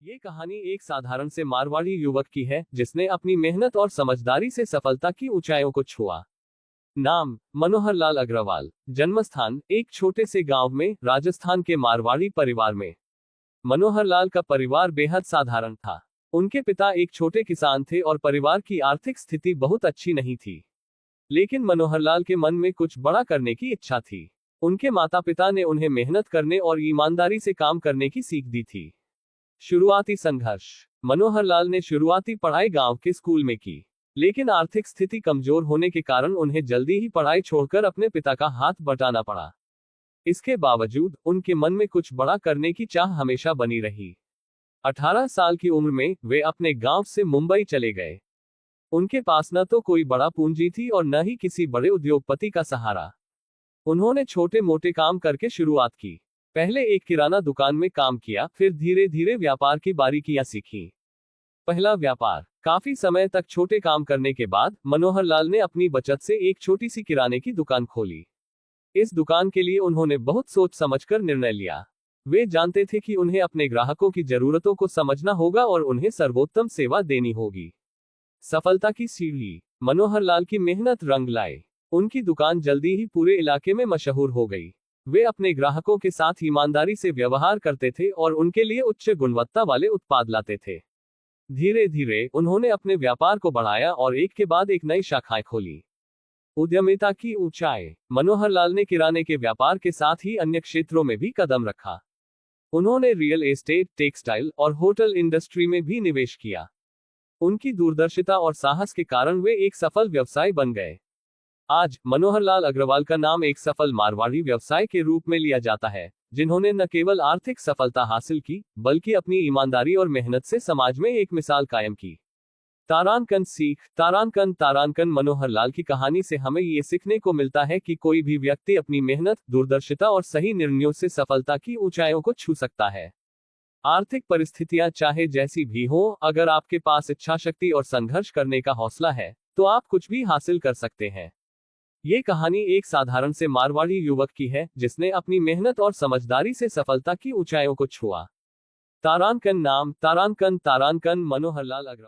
ये कहानी एक साधारण से मारवाड़ी युवक की है जिसने अपनी मेहनत और समझदारी से सफलता की ऊंचाइयों को छुआ। नाम मनोहर लाल अग्रवाल। जन्मस्थान एक छोटे से गांव में राजस्थान के मारवाड़ी परिवार में। मनोहर लाल का परिवार बेहद साधारण था। उनके पिता एक छोटे किसान थे और परिवार की आर्थिक स्थिति बहुत अच्छी नहीं थी। लेकिन मनोहर लाल के मन में कुछ बड़ा करने की इच्छा थी। उनके माता पिता ने उन्हें मेहनत करने और ईमानदारी से काम करने की सीख दी थी। शुरुआती संघर्ष। मनोहर लाल ने शुरुआती पढ़ाई गांव के स्कूल में की, लेकिन आर्थिक स्थिति कमजोर होने के कारण उन्हें जल्दी ही पढ़ाई छोड़कर अपने पिता का हाथ बटाना पड़ा। इसके बावजूद उनके मन में कुछ बड़ा करने की चाह हमेशा बनी रही। 18 साल की उम्र में वे अपने गांव से मुंबई चले गए। उनके पास न तो कोई बड़ा पूंजी थी और न ही किसी बड़े उद्योगपति का सहारा। उन्होंने छोटे मोटे काम करके शुरुआत की। पहले एक किराना दुकान में काम किया, फिर धीरे धीरे व्यापार की बारीकियां सीखी। पहला व्यापार। काफी समय तक छोटे काम करने के बाद मनोहर लाल ने अपनी बचत से एक छोटी सी किराने की दुकान खोली। इस दुकान के लिए उन्होंने बहुत सोच समझकर निर्णय लिया। वे जानते थे कि उन्हें अपने ग्राहकों की जरूरतों को समझना होगा और उन्हें सर्वोत्तम सेवा देनी होगी। सफलता की सीढ़ी। मनोहर लाल की मेहनत रंग लाए। उनकी दुकान जल्दी ही पूरे इलाके में मशहूर हो गई। वे अपने ग्राहकों के साथ ईमानदारी से व्यवहार करते थे और उनके लिए उच्च गुणवत्ता वाले उत्पाद लाते थे। धीरे धीरे उन्होंने अपने व्यापार को बढ़ाया और एक के बाद एक नई शाखाएं खोली। उद्यमिता की ऊंचाई। मनोहर लाल ने किराने के व्यापार के साथ ही अन्य क्षेत्रों में भी कदम रखा। उन्होंने रियल एस्टेट, टेक्सटाइल और होटल इंडस्ट्री में भी निवेश किया। उनकी दूरदर्शिता और साहस के कारण वे एक सफल व्यवसाय बन गए। आज मनोहर लाल अग्रवाल का नाम एक सफल मारवाड़ी व्यवसाय के रूप में लिया जाता है, जिन्होंने न केवल आर्थिक सफलता हासिल की, बल्कि अपनी ईमानदारी और मेहनत से समाज में एक मिसाल कायम की। तारांकन सीख। तारांकन मनोहर लाल की कहानी से हमें ये सीखने को मिलता है कि कोई भी व्यक्ति अपनी मेहनत, दूरदर्शिता और सही निर्णयों से सफलता की ऊंचाइयों को छू सकता है। आर्थिक परिस्थितियां चाहे जैसी भी हो, अगर आपके पास इच्छा शक्ति और संघर्ष करने का हौसला है, तो आप कुछ भी हासिल कर सकते हैं। ये कहानी एक साधारण से मारवाड़ी युवक की है जिसने अपनी मेहनत और समझदारी से सफलता की ऊंचाइयों को छुआ। तारांकन नाम। तारांकन मनोहर लाल अग्रवाल।